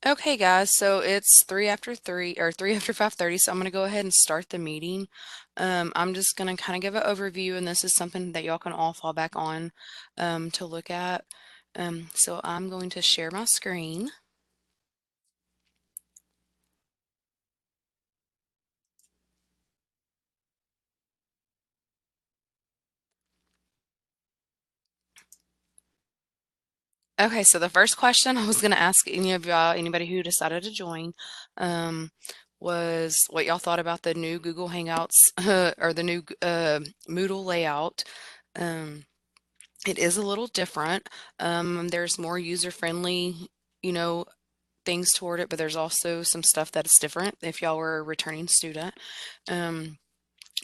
Okay, guys, so it's 3 after 3 or 3 after 5:30, so I'm going to go ahead and start the meeting. I'm just going to kind of give an overview, and this is something that y'all can all fall back on to look at. So I'm going to share my screen. Okay, so the first question I was going to ask any of y'all, anybody who decided to join, um, was what y'all thought about the new Google Hangouts or the new Moodle layout. Um, It is a little different. There's more user-friendly, you know, things toward it, but there's also some stuff that's different if y'all were a returning student. Um,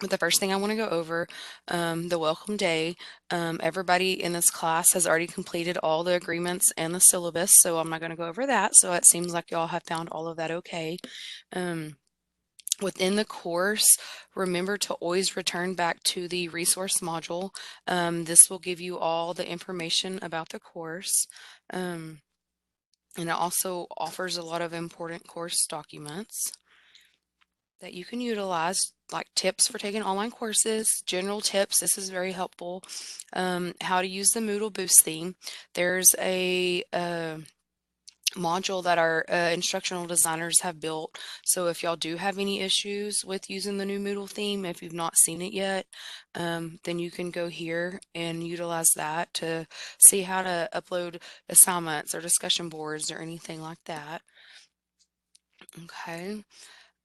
but the first thing I want to go over, the welcome day. Everybody in this class has already completed all the agreements and the syllabus, so I'm not going to go over that. So it seems like y'all have found all of that okay. Um, Within the course, remember to always return back to the resource module. This will give you all the information about the course. Um, and it also offers a lot of important course documents that you can utilize, like tips for taking online courses, general tips. This is very helpful. How to use the Moodle Boost theme. There's a module that our instructional designers have built. So if y'all do have any issues with using the new Moodle theme, if you've not seen it yet, then you can go here and utilize that to see how to upload assignments or discussion boards or anything like that. Okay.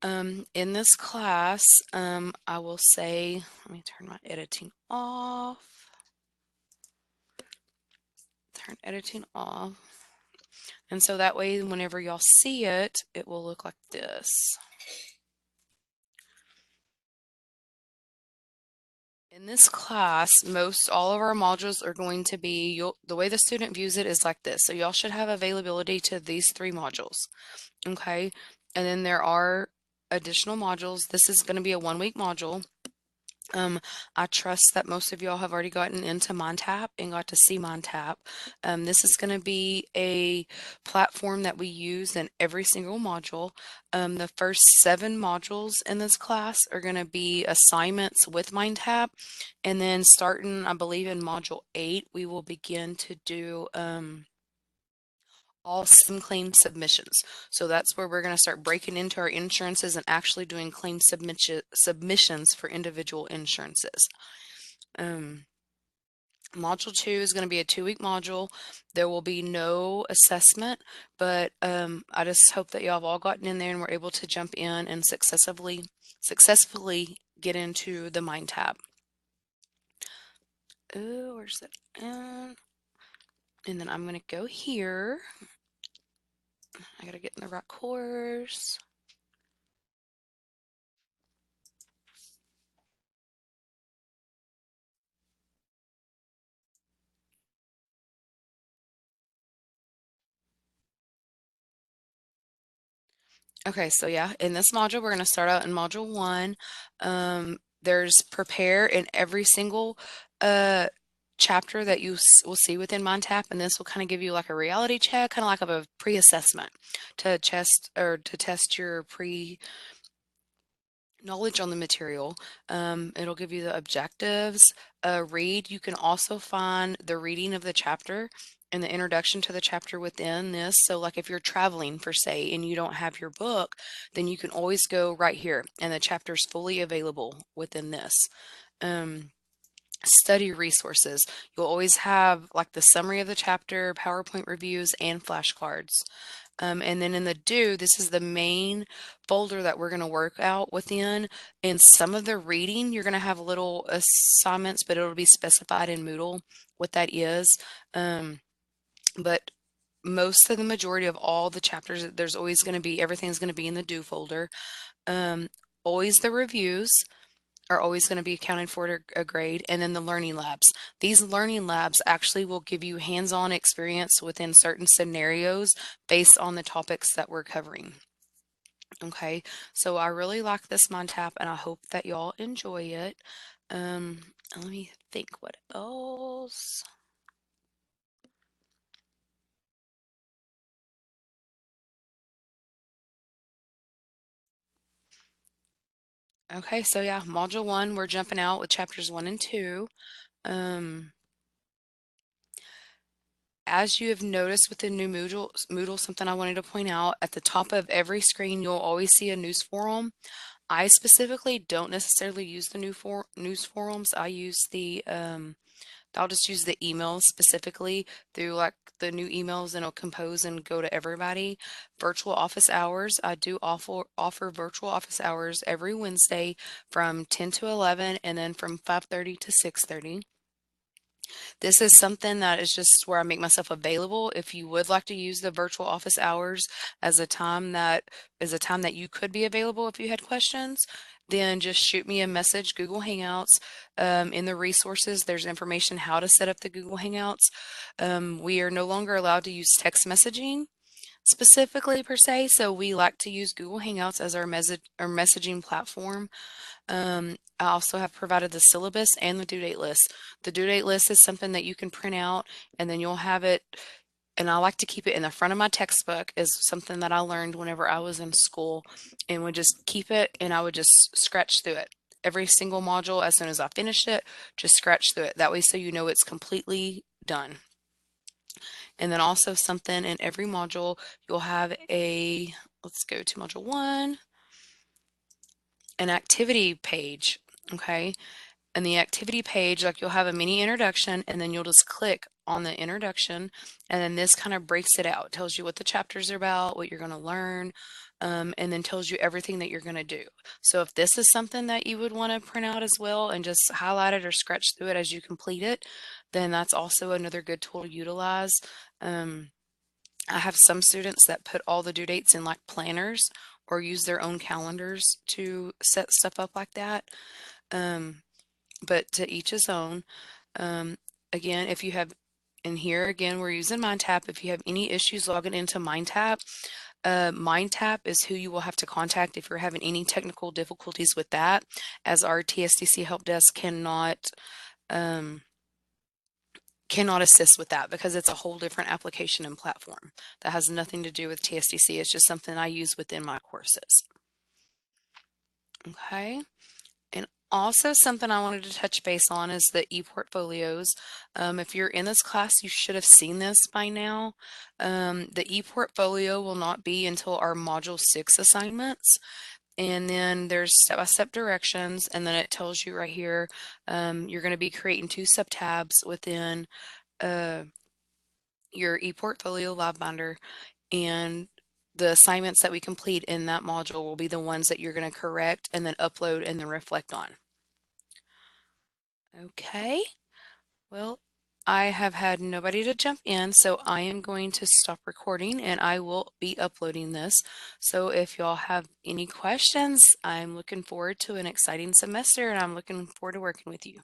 In this class, I will say, let me turn my editing off. Turn editing off. And so that way, whenever y'all see it, it will look like this. In this class, most all of our modules are going to be, the way the student views it is like this. So y'all should have availability to these 3 modules, okay? And then there are additional modules. This is going to be a 1-week module. I trust that most of y'all have already gotten into MindTap and got to see MindTap. This is going to be a platform that we use in every single module. The first 7 modules in this class are going to be assignments with MindTap, and then starting, I believe, in module 8, we will begin to do all sim claim submissions. So that's where we're going to start breaking into our insurances and actually doing claim submissions for individual insurances. Um, Module 2 is going to be a 2-week module. There will be no assessment, but I just hope that y'all have all gotten in there and were able to jump in and successfully get into the Mind tab. Oh, where's that? And then I'm going to go here. I got to get in the right course. Okay, so yeah, in this module, we're going to start out in module 1. There's prepare in every single uh, chapter that you will see within MindTap, and this will kind of give you like a reality check, kind of like a pre-assessment to test your knowledge on the material. It'll give you the objectives. Read, you can also find the reading of the chapter and the introduction to the chapter within this. So like if you're traveling for say and you don't have your book, then you can always go right here and the chapter is fully available within this. Study resources. You'll always have like the summary of the chapter, PowerPoint reviews, and flashcards. And then in the do, this is the main folder that we're going to work out within. In some of the reading, you're going to have little assignments, but it'll be specified in Moodle what that is. But most of the majority of all the chapters, there's always going to be, everything's going to be in the do folder. Always the reviews are always going to be accounted for to a grade, and then the learning labs. These learning labs actually will give you hands-on experience within certain scenarios based on the topics that we're covering. Okay, so I really like this MindTap and I hope that y'all enjoy it. Let me think what else. Okay, so yeah, Module 1, we're jumping out with chapters 1 and 2. Um, as you have noticed with the new Moodle, something I wanted to point out, at the top of every screen, you'll always see a news forum. I specifically don't necessarily use the news forums. I'll just use the emails specifically through like the new emails, and it'll compose and go to everybody. Virtual office hours. I do offer virtual office hours every Wednesday from 10 to 11 and then from 5:30 to 6:30. This is something that is just where I make myself available. If you would like to use the virtual office hours as a time that you could be available if you had questions, then just shoot me a message, Google Hangouts. In the resources, there's information how to set up the Google Hangouts. We are no longer allowed to use text messaging specifically per se, so we like to use Google Hangouts as our messaging platform. I also have provided the syllabus and the due date list. The due date list is something that you can print out and then you'll have it, and I like to keep it in the front of my textbook, is something that I learned whenever I was in school, and would just keep it and I would just scratch through it. Every single module, as soon as I finished it, just scratch through it. That way so you know it's completely done. And then also something in every module, you'll have let's go to module 1, an activity page, okay? And the activity page, like you'll have a mini introduction and then you'll just click on the introduction, and then this kind of breaks it out. It tells you what the chapters are about, what you're going to learn, and then tells you everything that you're going to do. So if this is something that you would want to print out as well and just highlight it or scratch through it as you complete it, then that's also another good tool to utilize. I have some students that put all the due dates in like planners or use their own calendars to set stuff up like that. Um, but to each his own. Um, again, if you have, and here again, we're using MindTap. If you have any issues logging into MindTap, MindTap is who you will have to contact if you're having any technical difficulties with that, as our TSDC help desk um, cannot assist with that because it's a whole different application and platform that has nothing to do with TSDC. It's just something I use within my courses. Okay. And also something I wanted to touch base on is the e-portfolios. If you're in this class, you should have seen this by now. The e-portfolio will not be until our Module 6 assignments. And then there's step-by-step directions, and then it tells you right here, you're going to be creating 2 subtabs within uh, your ePortfolio Live Binder, and the assignments that we complete in that module will be the ones that you're going to correct and then upload and then reflect on. Okay, well, I have had nobody to jump in, so I am going to stop recording and I will be uploading this. So if y'all have any questions, I'm looking forward to an exciting semester and I'm looking forward to working with you.